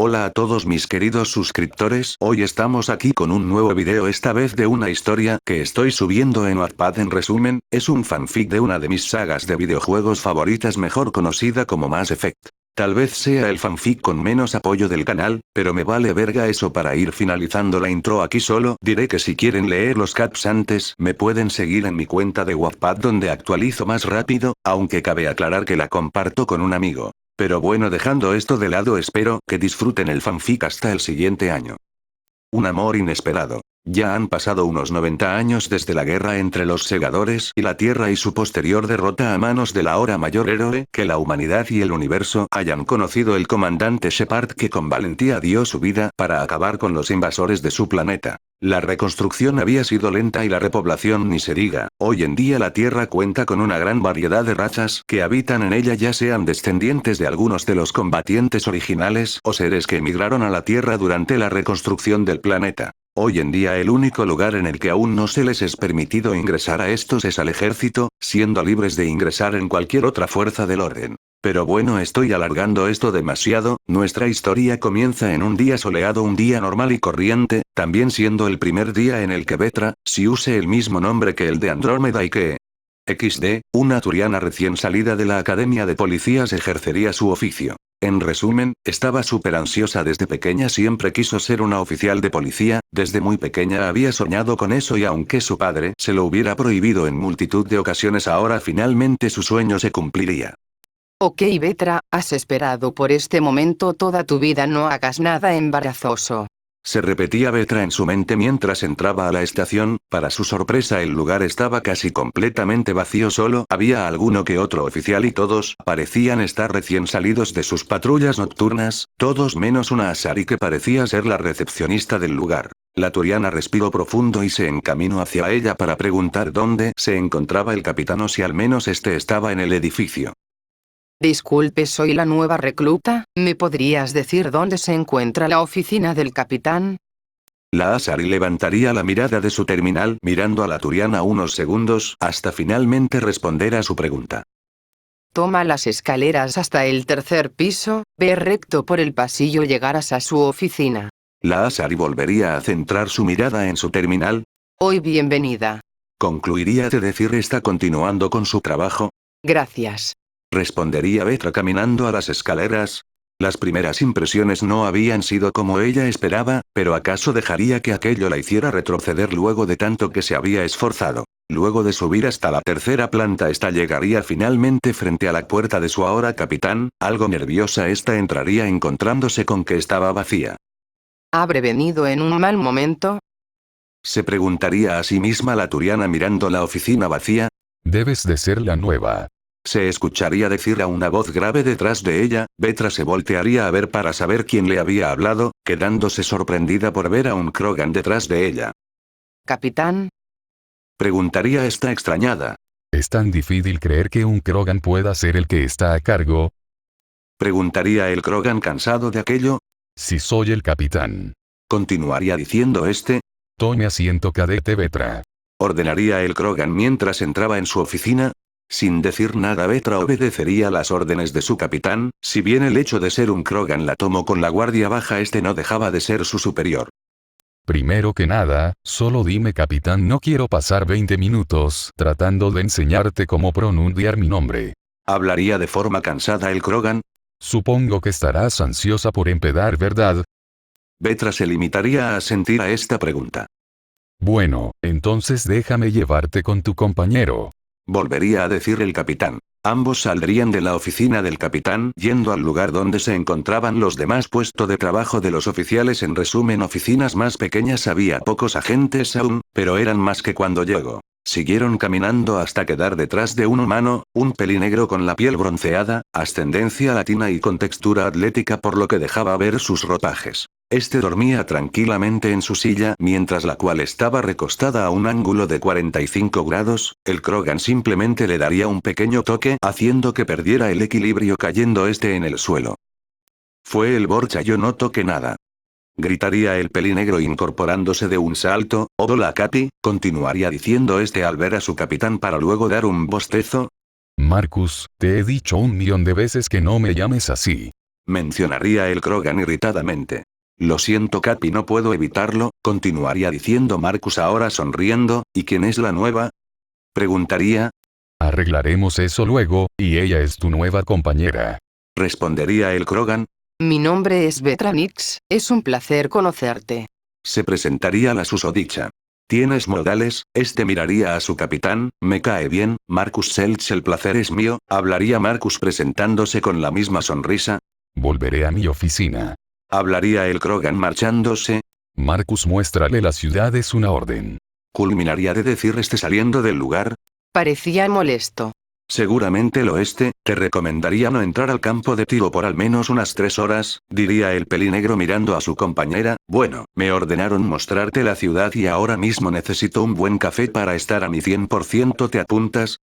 Hola a todos mis queridos suscriptores, hoy estamos aquí con un nuevo video, esta vez de una historia que estoy subiendo en Wattpad. En resumen, es un fanfic de una de mis sagas de videojuegos favoritas, mejor conocida como Mass Effect. Tal vez sea el fanfic con menos apoyo del canal, pero me vale verga eso. Para ir finalizando la intro aquí solo diré que si quieren leer los caps antes me pueden seguir en mi cuenta de Wattpad, donde actualizo más rápido, aunque cabe aclarar que la comparto con un amigo. Pero bueno, dejando esto de lado, espero que disfruten el fanfic hasta el siguiente año. Un amor inesperado. Ya han pasado unos 90 años desde la guerra entre los Segadores y la Tierra y su posterior derrota a manos del ahora mayor héroe que la humanidad y el universo hayan conocido, el comandante Shepard, que con valentía dio su vida para acabar con los invasores de su planeta. La reconstrucción había sido lenta y la repoblación ni se diga. Hoy en día la Tierra cuenta con una gran variedad de razas que habitan en ella, ya sean descendientes de algunos de los combatientes originales o seres que emigraron a la Tierra durante la reconstrucción del planeta. Hoy en día el único lugar en el que aún no se les es permitido ingresar a estos es al ejército, siendo libres de ingresar en cualquier otra fuerza del orden. Pero bueno, estoy alargando esto demasiado. Nuestra historia comienza en un día soleado, un día normal y corriente, también siendo el primer día en el que Vetra, si use el mismo nombre que el de Andrómeda y que XD, una turiana recién salida de la Academia de Policías, ejercería su oficio. En resumen, estaba súper ansiosa desde pequeña, siempre quiso ser una oficial de policía, desde muy pequeña había soñado con eso, y aunque su padre se lo hubiera prohibido en multitud de ocasiones, ahora finalmente su sueño se cumpliría. Ok Vetra, has esperado por este momento toda tu vida, no hagas nada embarazoso. Se repetía Vetra en su mente mientras entraba a la estación. Para su sorpresa, el lugar estaba casi completamente vacío, solo había alguno que otro oficial y todos parecían estar recién salidos de sus patrullas nocturnas, todos menos una Asari, que parecía ser la recepcionista del lugar. La turiana respiró profundo y se encaminó hacia ella para preguntar dónde se encontraba el capitán, o si al menos este estaba en el edificio. Disculpe, soy la nueva recluta, ¿me podrías decir dónde se encuentra la oficina del capitán? La Asari levantaría la mirada de su terminal mirando a la turiana unos segundos, hasta finalmente responder a su pregunta. Toma las escaleras hasta el tercer piso, ve recto por el pasillo, llegarás a su oficina. La Asari volvería a centrar su mirada en su terminal. Hoy bienvenida. Concluiría de decir, está continuando con su trabajo. Gracias. Respondería Vetra caminando a las escaleras. Las primeras impresiones no habían sido como ella esperaba, pero ¿acaso dejaría que aquello la hiciera retroceder luego de tanto que se había esforzado? Luego de subir hasta la tercera planta, esta llegaría finalmente frente a la puerta de su ahora capitán. Algo nerviosa, esta entraría encontrándose con que estaba vacía. ¿Habré venido en un mal momento? Se preguntaría a sí misma la turiana mirando la oficina vacía. Debes de ser la nueva. Se escucharía decir a una voz grave detrás de ella. Vetra se voltearía a ver para saber quién le había hablado, quedándose sorprendida por ver a un Krogan detrás de ella. ¿Capitán? Preguntaría esta extrañada. ¿Es tan difícil creer que un Krogan pueda ser el que está a cargo? Preguntaría el Krogan cansado de aquello. Si soy el capitán. Continuaría diciendo este. Tome asiento, cadete Vetra. Ordenaría el Krogan mientras entraba en su oficina. Sin decir nada, Vetra obedecería las órdenes de su capitán. Si bien el hecho de ser un Krogan la tomó con la guardia baja, este no dejaba de ser su superior. Primero que nada, solo dime capitán, no quiero pasar 20 minutos tratando de enseñarte cómo pronunciar mi nombre. Hablaría de forma cansada el Krogan. Supongo que estarás ansiosa por empezar, ¿verdad? Vetra se limitaría a asentir a esta pregunta. Bueno, entonces déjame llevarte con tu compañero. Volvería a decir el capitán. Ambos saldrían de la oficina del capitán yendo al lugar donde se encontraban los demás puestos de trabajo de los oficiales. En resumen, oficinas más pequeñas, había pocos agentes aún, pero eran más que cuando llegó. Siguieron caminando hasta quedar detrás de un humano, un pelinegro con la piel bronceada, ascendencia latina y con textura atlética, por lo que dejaba ver sus ropajes. Este dormía tranquilamente en su silla, mientras la cual estaba recostada a un ángulo de 45 grados, el Krogan simplemente le daría un pequeño toque, haciendo que perdiera el equilibrio, cayendo este en el suelo. Fue el Borcha, yo no toqué nada. Gritaría el pelinegro incorporándose de un salto. Hola Capi, continuaría diciendo este al ver a su capitán para luego dar un bostezo. Marcus, te he dicho 1.000.000 de veces que no me llames así. mencionaría el Krogan irritadamente. Lo siento Capi, no puedo evitarlo, continuaría diciendo Marcus ahora sonriendo, ¿y quién es la nueva? Preguntaría. Arreglaremos eso luego, y ella es tu nueva compañera. Respondería el Krogan. Mi nombre es Vetranix, es un placer conocerte. Se presentaría la susodicha. ¿Tienes modales? Miraría a su capitán, me cae bien, Marcus Selch, el placer es mío, hablaría Marcus presentándose con la misma sonrisa. Volveré a mi oficina. Hablaría el Krogan marchándose. Marcus, muéstrale la ciudad, es una orden. Culminaría de decir saliendo del lugar. Parecía molesto. Seguramente lo te recomendaría no entrar al campo de tiro por al menos unas 3 horas, diría el pelinegro mirando a su compañera, bueno, me ordenaron mostrarte la ciudad y ahora mismo necesito un buen café para estar a mi 100%, ¿te apuntas?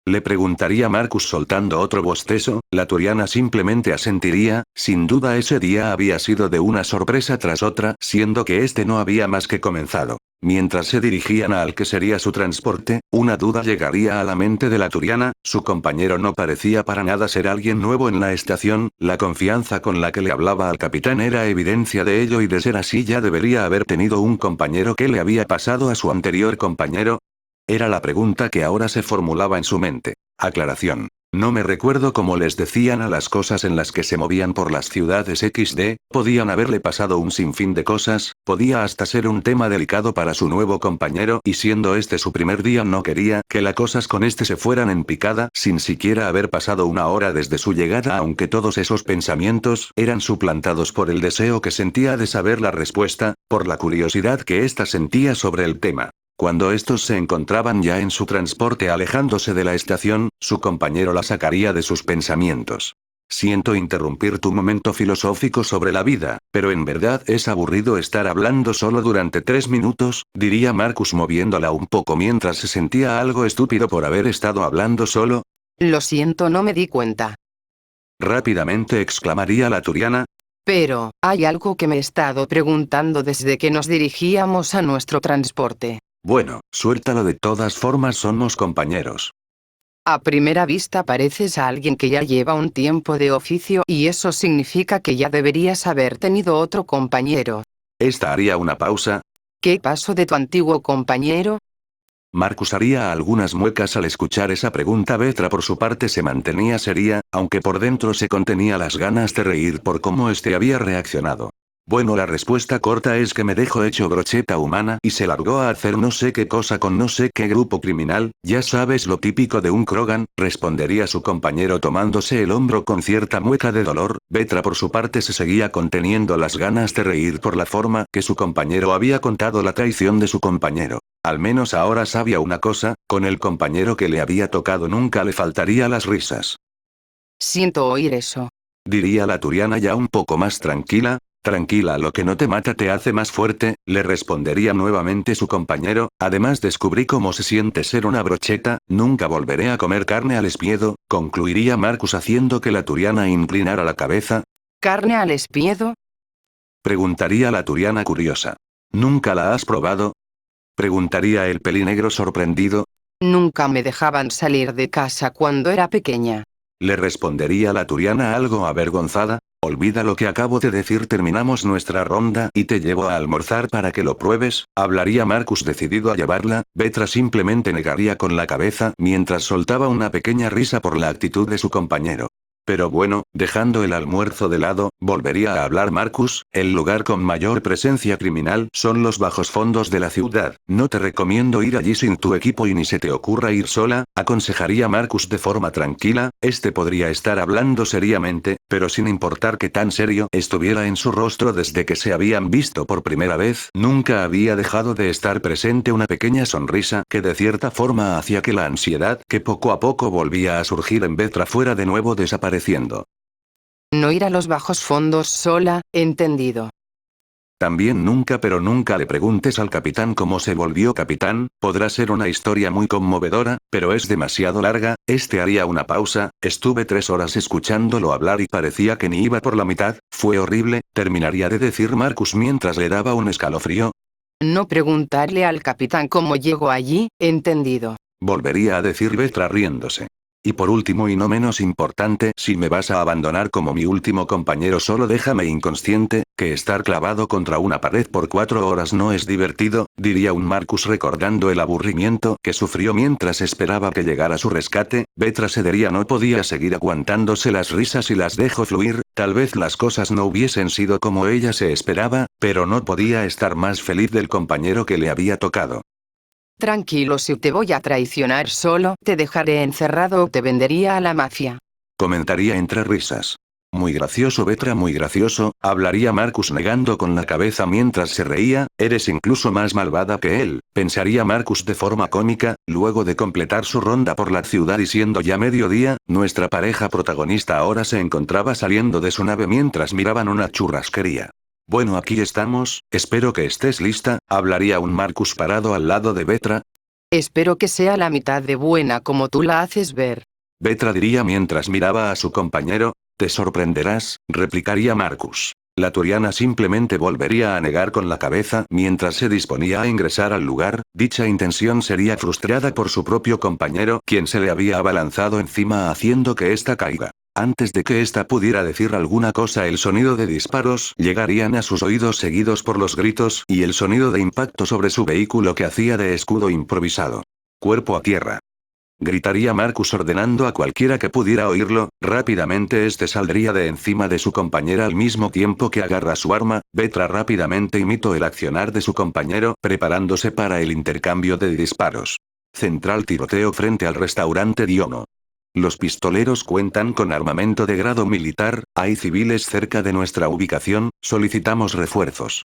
Le preguntaría Marcus soltando otro bostezo, la turiana simplemente asentiría, sin duda ese día había sido de una sorpresa tras otra, siendo que no había más que comenzado. Mientras se dirigían al que sería su transporte, una duda llegaría a la mente de la turiana, su compañero no parecía para nada ser alguien nuevo en la estación, la confianza con la que le hablaba al capitán era evidencia de ello y de ser así ya debería haber tenido un compañero. ¿Qué le había pasado a su anterior compañero? Era la pregunta que ahora se formulaba en su mente. Aclaración. No me recuerdo cómo les decían a las cosas en las que se movían por las ciudades XD, podían haberle pasado un sinfín de cosas, podía hasta ser un tema delicado para su nuevo compañero y siendo su primer día no quería que las cosas con se fueran en picada sin siquiera haber pasado una hora desde su llegada, aunque todos esos pensamientos eran suplantados por el deseo que sentía de saber la respuesta, por la curiosidad que sentía sobre el tema. Cuando estos se encontraban ya en su transporte alejándose de la estación, su compañero la sacaría de sus pensamientos. Siento interrumpir tu momento filosófico sobre la vida, pero en verdad es aburrido estar hablando solo durante 3 minutos, diría Marcus moviéndola un poco mientras se sentía algo estúpido por haber estado hablando solo. Lo siento, no me di cuenta. Rápidamente exclamaría la turiana. Pero, hay algo que me he estado preguntando desde que nos dirigíamos a nuestro transporte. Bueno, suéltalo, de todas formas somos compañeros. A primera vista pareces a alguien que ya lleva un tiempo de oficio y eso significa que ya deberías haber tenido otro compañero. Haría una pausa. ¿Qué pasó de tu antiguo compañero? Marcus haría algunas muecas al escuchar esa pregunta. Vetra por su parte se mantenía seria, aunque por dentro se contenía las ganas de reír por cómo había reaccionado. Bueno, la respuesta corta es que me dejó hecho brocheta humana y se largó a hacer no sé qué cosa con no sé qué grupo criminal, ya sabes lo típico de un Krogan, respondería su compañero tomándose el hombro con cierta mueca de dolor. Vetra por su parte se seguía conteniendo las ganas de reír por la forma que su compañero había contado la traición de su compañero. Al menos ahora sabía una cosa, con el compañero que le había tocado nunca le faltaría las risas. Siento oír eso. Diría la turiana ya un poco más tranquila. Tranquila, lo que no te mata te hace más fuerte, le respondería nuevamente su compañero, además descubrí cómo se siente ser una brocheta, nunca volveré a comer carne al espiedo, concluiría Marcus haciendo que la turiana inclinara la cabeza. ¿Carne al espiedo? Preguntaría la turiana curiosa. ¿Nunca la has probado? Preguntaría el pelinegro sorprendido. Nunca me dejaban salir de casa cuando era pequeña. Le respondería la turiana algo avergonzada. Olvida lo que acabo de decir, terminamos nuestra ronda y te llevo a almorzar para que lo pruebes, hablaría Marcus decidido a llevarla. Vetra simplemente negaría con la cabeza mientras soltaba una pequeña risa por la actitud de su compañero. Pero bueno, dejando el almuerzo de lado, volvería a hablar Marcus, el lugar con mayor presencia criminal son los bajos fondos de la ciudad, no te recomiendo ir allí sin tu equipo y ni se te ocurra ir sola, aconsejaría Marcus de forma tranquila, podría estar hablando seriamente, pero sin importar qué tan serio estuviera en su rostro desde que se habían visto por primera vez, nunca había dejado de estar presente una pequeña sonrisa que de cierta forma hacía que la ansiedad que poco a poco volvía a surgir en Vetra fuera de nuevo desapareciendo. No ir a los bajos fondos sola, entendido. También nunca, pero nunca le preguntes al capitán cómo se volvió capitán, podrá ser una historia muy conmovedora, pero es demasiado larga. Haría una pausa, estuve 3 horas escuchándolo hablar y parecía que ni iba por la mitad, fue horrible, terminaría de decir Marcus mientras le daba un escalofrío. No preguntarle al capitán cómo llegó allí, entendido. Volvería a decir Vetra riéndose. Y por último y no menos importante, si me vas a abandonar como mi último compañero solo déjame inconsciente, que estar clavado contra una pared por 4 horas no es divertido, diría un Marcus recordando el aburrimiento que sufrió mientras esperaba que llegara su rescate. Vetra cedería, no podía seguir aguantándose las risas y las dejó fluir, tal vez las cosas no hubiesen sido como ella se esperaba, pero no podía estar más feliz del compañero que le había tocado. Tranquilo, si te voy a traicionar solo, te dejaré encerrado o te vendería a la mafia. Comentaría entre risas. Muy gracioso Vetra, muy gracioso, hablaría Marcus negando con la cabeza mientras se reía, eres incluso más malvada que él, pensaría Marcus de forma cómica, luego de completar su ronda por la ciudad y siendo ya mediodía, nuestra pareja protagonista ahora se encontraba saliendo de su nave mientras miraban una churrasquería. Bueno, aquí estamos, espero que estés lista, hablaría un Marcus parado al lado de Vetra. Espero que sea la mitad de buena como tú la haces ver. Vetra diría mientras miraba a su compañero. Te sorprenderás, replicaría Marcus. La turiana simplemente volvería a negar con la cabeza mientras se disponía a ingresar al lugar, dicha intención sería frustrada por su propio compañero, quien se le había abalanzado encima haciendo que ésta caiga. Antes de que ésta pudiera decir alguna cosa, el sonido de disparos llegarían a sus oídos seguidos por los gritos y el sonido de impacto sobre su vehículo que hacía de escudo improvisado. Cuerpo a tierra. Gritaría Marcus ordenando a cualquiera que pudiera oírlo, rápidamente este saldría de encima de su compañera al mismo tiempo que agarra su arma. Vetra rápidamente imitó el accionar de su compañero, preparándose para el intercambio de disparos. Central tiroteo frente al restaurante Diono. Los pistoleros cuentan con armamento de grado militar, hay civiles cerca de nuestra ubicación, solicitamos refuerzos.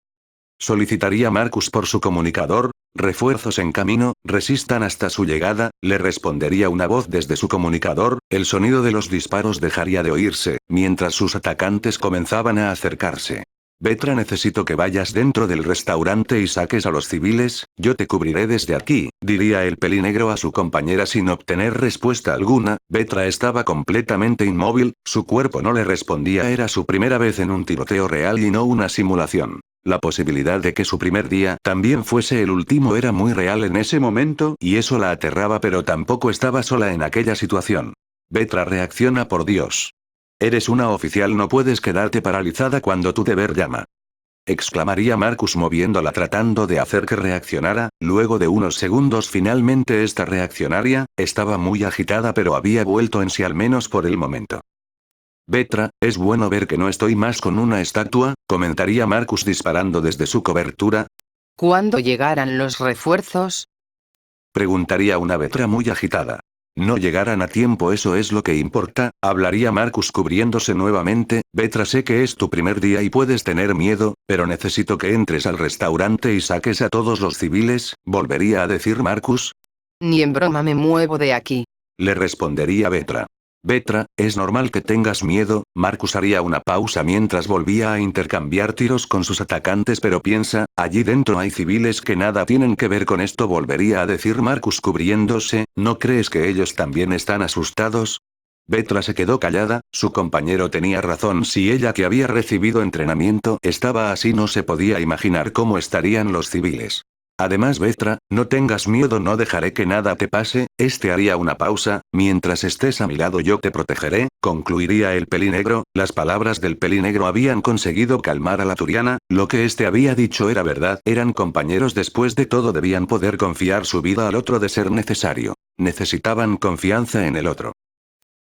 Solicitaría Marcus por su comunicador. Refuerzos en camino, resistan hasta su llegada, le respondería una voz desde su comunicador, el sonido de los disparos dejaría de oírse, mientras sus atacantes comenzaban a acercarse. Vetra, necesito que vayas dentro del restaurante y saques a los civiles, yo te cubriré desde aquí, diría el pelinegro a su compañera sin obtener respuesta alguna. Vetra estaba completamente inmóvil, su cuerpo no le respondía, era su primera vez en un tiroteo real y no una simulación. La posibilidad de que su primer día también fuese el último era muy real en ese momento, y eso la aterraba, pero tampoco estaba sola en aquella situación. Vetra reacciona, por Dios. Eres una oficial, no puedes quedarte paralizada cuando tu deber llama. Exclamaría Marcus moviéndola tratando de hacer que reaccionara, luego de unos segundos finalmente esta reaccionaría, estaba muy agitada pero había vuelto en sí al menos por el momento. Vetra, es bueno ver que no estoy más con una estatua, comentaría Marcus disparando desde su cobertura. ¿Cuándo llegarán los refuerzos? Preguntaría una Vetra muy agitada. No llegarán a tiempo, eso es lo que importa, hablaría Marcus cubriéndose nuevamente. Vetra, sé que es tu primer día y puedes tener miedo, pero necesito que entres al restaurante y saques a todos los civiles, volvería a decir Marcus. Ni en broma me muevo de aquí. Le respondería Vetra. Vetra, es normal que tengas miedo. Marcus haría una pausa mientras volvía a intercambiar tiros con sus atacantes, pero piensa, allí dentro hay civiles que nada tienen que ver con esto, volvería a decir Marcus cubriéndose, ¿no crees que ellos también están asustados? Vetra se quedó callada, su compañero tenía razón, si ella que había recibido entrenamiento estaba así no se podía imaginar cómo estarían los civiles. Además Vetra, no tengas miedo, no dejaré que nada te pase, haría una pausa, mientras estés a mi lado yo te protegeré, concluiría el pelinegro. Las palabras del pelinegro habían conseguido calmar a la turiana, lo que había dicho era verdad, eran compañeros, después de todo debían poder confiar su vida al otro de ser necesario. Necesitaban confianza en el otro.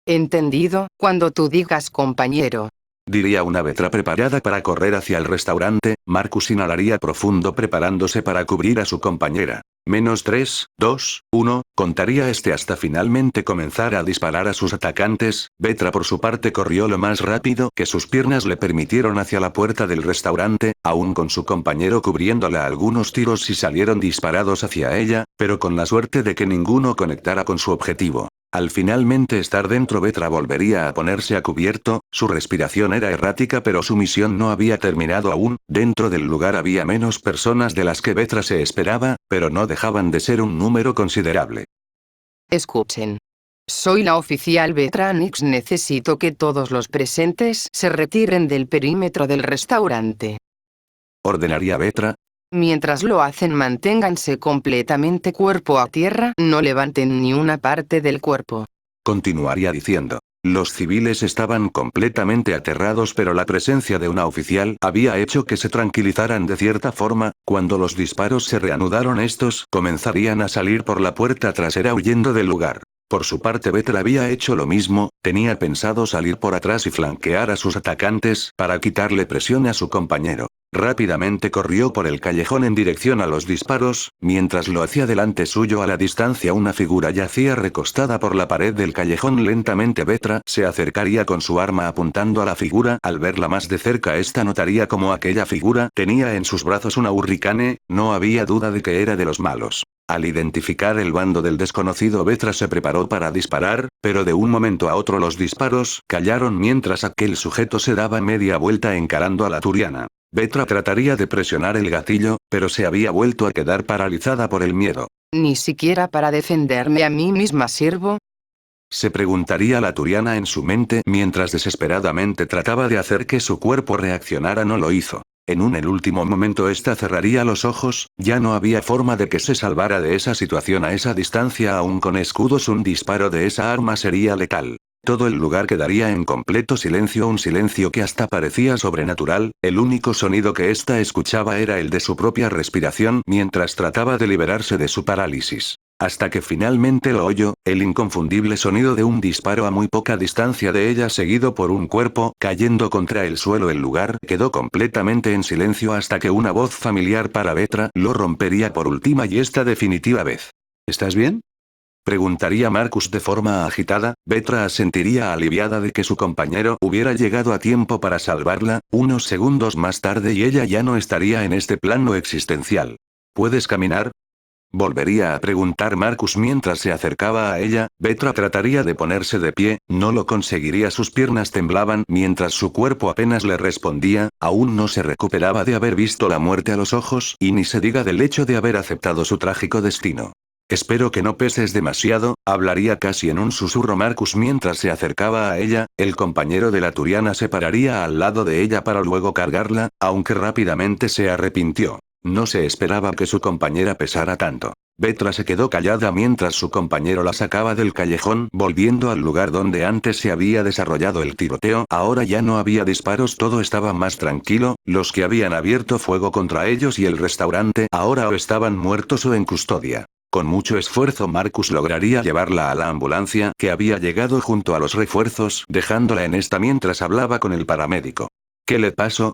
Entendido, cuando tú digas compañero. Diría una Vetra preparada para correr hacia el restaurante. Marcus inhalaría profundo preparándose para cubrir a su compañera. -3, 2, 1, contaría hasta finalmente comenzar a disparar a sus atacantes. Vetra por su parte corrió lo más rápido que sus piernas le permitieron hacia la puerta del restaurante, aún con su compañero cubriéndola. Algunos tiros y salieron disparados hacia ella, pero con la suerte de que ninguno conectara con su objetivo. Al finalmente estar dentro, Vetra volvería a ponerse a cubierto, su respiración era errática pero su misión no había terminado aún. Dentro del lugar había menos personas de las que Vetra se esperaba, pero no dejaban de ser un número considerable. Escuchen. Soy la oficial Vetra Nix, necesito que todos los presentes se retiren del perímetro del restaurante. Ordenaría Vetra. Mientras lo hacen, manténganse completamente cuerpo a tierra, no levanten ni una parte del cuerpo. Continuaría diciendo. Los civiles estaban completamente aterrados, pero la presencia de una oficial había hecho que se tranquilizaran de cierta forma. Cuando los disparos se reanudaron, estos comenzarían a salir por la puerta trasera huyendo del lugar. Por su parte, Vetra había hecho lo mismo, tenía pensado salir por atrás y flanquear a sus atacantes para quitarle presión a su compañero. Rápidamente corrió por el callejón en dirección a los disparos, mientras lo hacía delante suyo a la distancia una figura yacía recostada por la pared del callejón. Lentamente Vetra se acercaría con su arma apuntando a la figura. Al verla más de cerca, esta notaría como aquella figura tenía en sus brazos una hurricane, no había duda de que era de los malos. Al identificar el bando del desconocido, Vetra se preparó para disparar, pero de un momento a otro los disparos callaron mientras aquel sujeto se daba media vuelta encarando a la turiana. Vetra trataría de presionar el gatillo, pero se había vuelto a quedar paralizada por el miedo. ¿Ni siquiera para defenderme a mí misma sirvo? Se preguntaría la turiana en su mente mientras desesperadamente trataba de hacer que su cuerpo reaccionara. No lo hizo. En el último momento esta cerraría los ojos, ya no había forma de que se salvara de esa situación a esa distancia. Aún con escudos, un disparo de esa arma sería letal. Todo el lugar quedaría en completo silencio, un silencio que hasta parecía sobrenatural. El único sonido que ésta escuchaba era el de su propia respiración mientras trataba de liberarse de su parálisis. Hasta que finalmente lo oyó, el inconfundible sonido de un disparo a muy poca distancia de ella, seguido por un cuerpo cayendo contra el suelo. El lugar quedó completamente en silencio hasta que una voz familiar para Vetra lo rompería por última y esta definitiva vez. ¿Estás bien?, preguntaría Marcus de forma agitada. Vetra asentiría aliviada de que su compañero hubiera llegado a tiempo para salvarla. Unos segundos más tarde y ella ya no estaría en este plano existencial. ¿Puedes caminar?, volvería a preguntar Marcus mientras se acercaba a ella. Vetra trataría de ponerse de pie, no lo conseguiría, sus piernas temblaban mientras su cuerpo apenas le respondía. Aún no se recuperaba de haber visto la muerte a los ojos, y ni se diga del hecho de haber aceptado su trágico destino. Espero que no peses demasiado, hablaría casi en un susurro Marcus mientras se acercaba a ella. El compañero de la turiana se pararía al lado de ella para luego cargarla, aunque rápidamente se arrepintió. No se esperaba que su compañera pesara tanto. Vetra se quedó callada mientras su compañero la sacaba del callejón, volviendo al lugar donde antes se había desarrollado el tiroteo. Ahora ya no había disparos, todo estaba más tranquilo. Los que habían abierto fuego contra ellos y el restaurante ahora o estaban muertos o en custodia. Con mucho esfuerzo Marcus lograría llevarla a la ambulancia que había llegado junto a los refuerzos, dejándola en esta mientras hablaba con el paramédico. ¿Qué le pasó?,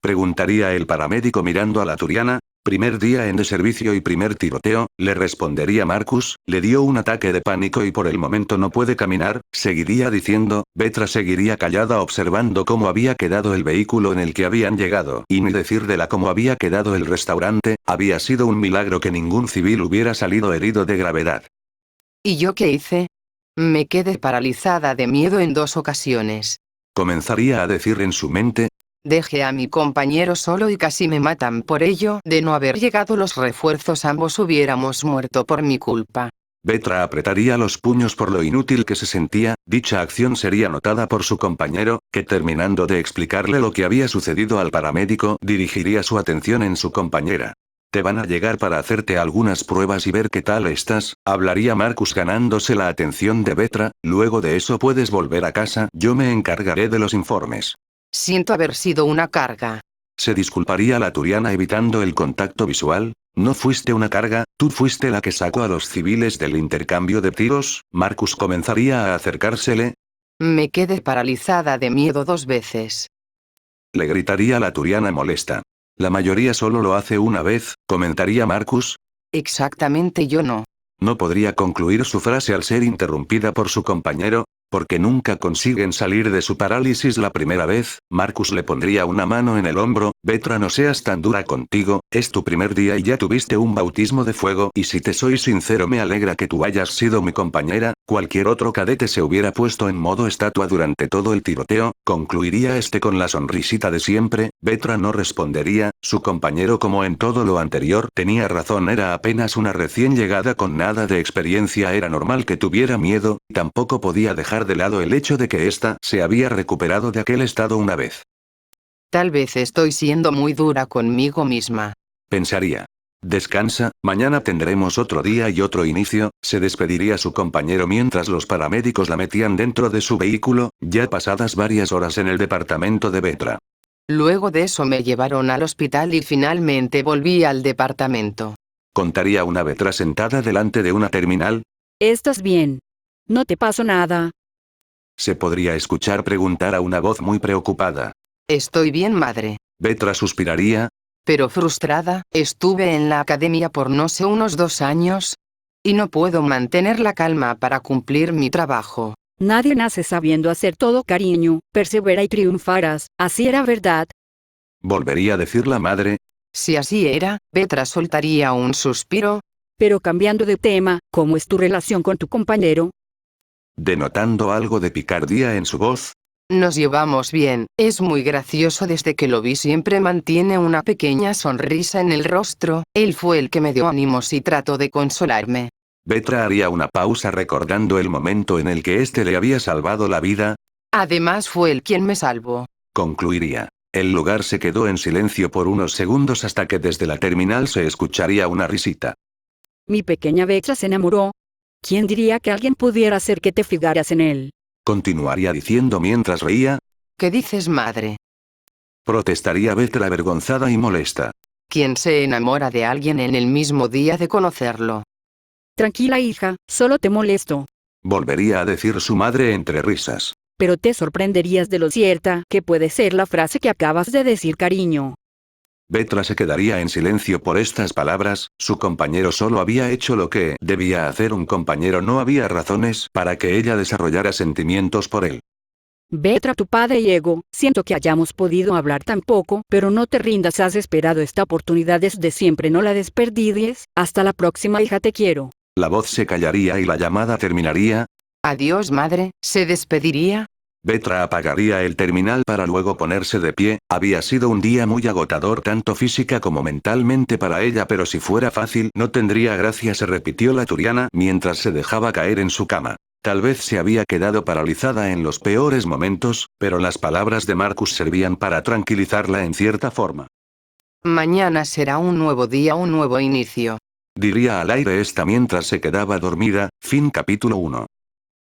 preguntaría el paramédico mirando a la turiana. Primer día en de servicio y primer tiroteo, le respondería Marcus. Le dio un ataque de pánico y por el momento no puede caminar, seguiría diciendo. Vetra seguiría callada observando cómo había quedado el vehículo en el que habían llegado, y ni decir de la cómo había quedado el restaurante. Había sido un milagro que ningún civil hubiera salido herido de gravedad. ¿Y yo qué hice? Me quedé paralizada de miedo en 2 ocasiones. Comenzaría a decir en su mente. Dejé a mi compañero solo y casi me matan por ello. De no haber llegado los refuerzos, ambos hubiéramos muerto por mi culpa. Vetra apretaría los puños por lo inútil que se sentía. Dicha acción sería notada por su compañero, que terminando de explicarle lo que había sucedido al paramédico, dirigiría su atención en su compañera. Te van a llegar para hacerte algunas pruebas y ver qué tal estás, hablaría Marcus ganándose la atención de Vetra. Luego de eso puedes volver a casa, yo me encargaré de los informes. Siento haber sido una carga. Se disculparía la turiana evitando el contacto visual. No fuiste una carga, tú fuiste la que sacó a los civiles del intercambio de tiros. Marcus comenzaría a acercársele. Me quedé paralizada de miedo 2 veces. Le gritaría la turiana molesta. La mayoría solo lo hace una vez, comentaría Marcus. Exactamente, yo no. No podría concluir su frase al ser interrumpida por su compañero. Porque nunca consiguen salir de su parálisis la primera vez. Marcus le pondría una mano en el hombro. Vetra, no seas tan dura contigo, es tu primer día y ya tuviste un bautismo de fuego, y si te soy sincero me alegra que tú hayas sido mi compañera. Cualquier otro cadete se hubiera puesto en modo estatua durante todo el tiroteo, concluiría este con la sonrisita de siempre. Vetra no respondería. Su compañero, como en todo lo anterior, tenía razón, era apenas una recién llegada con nada de experiencia, era normal que tuviera miedo. Tampoco podía dejar de lado el hecho de que ésta se había recuperado de aquel estado una vez. Tal vez estoy siendo muy dura conmigo misma, pensaría. Descansa, mañana tendremos otro día y otro inicio, se despediría su compañero mientras los paramédicos la metían dentro de su vehículo, ya pasadas varias horas en el departamento de Vetra. Luego de eso me llevaron al hospital y finalmente volví al departamento. ¿Contaría una Vetra sentada delante de una terminal? ¿Estás bien? No te pasó nada. Se podría escuchar preguntar a una voz muy preocupada. Estoy bien, madre. Vetra suspiraría. Pero frustrada, estuve en la academia por no sé unos 2 años. Y no puedo mantener la calma para cumplir mi trabajo. Nadie nace sabiendo hacer todo, cariño. Persevera y triunfarás. Así era, ¿verdad? ¿Volvería a decir la madre? Si así era, Vetra soltaría un suspiro. Pero cambiando de tema, ¿cómo es tu relación con tu compañero? Denotando algo de picardía en su voz. Nos llevamos bien, es muy gracioso desde que lo vi, siempre mantiene una pequeña sonrisa en el rostro, él fue el que me dio ánimos y trató de consolarme. Vetra haría una pausa recordando el momento en el que éste le había salvado la vida. Además fue él quien me salvó. Concluiría. El lugar se quedó en silencio por unos segundos hasta que desde la terminal se escucharía una risita. Mi pequeña Vetra se enamoró. ¿Quién diría que alguien pudiera hacer que te fijaras en él? Continuaría diciendo mientras reía. ¿Qué dices, madre? Protestaría Vetra avergonzada y molesta. ¿Quién se enamora de alguien en el mismo día de conocerlo? Tranquila, hija, solo te molesto. Volvería a decir su madre entre risas. Pero te sorprenderías de lo cierta que puede ser la frase que acabas de decir, cariño. Vetra se quedaría en silencio por estas palabras, su compañero solo había hecho lo que debía hacer un compañero, no había razones para que ella desarrollara sentimientos por él. Vetra, tu padre y ego, siento que hayamos podido hablar tan poco, pero no te rindas, has esperado esta oportunidad desde siempre, no la desperdicies. Hasta la próxima, hija, te quiero. La voz se callaría y la llamada terminaría. Adiós, madre, se despediría. Vetra apagaría el terminal para luego ponerse de pie. Había sido un día muy agotador tanto física como mentalmente para ella, pero si fuera fácil no tendría gracia, se repitió la turiana mientras se dejaba caer en su cama. Tal vez se había quedado paralizada en los peores momentos, pero las palabras de Marcus servían para tranquilizarla en cierta forma. Mañana será un nuevo día, un nuevo inicio. Diría al aire esta mientras se quedaba dormida. Fin capítulo 1.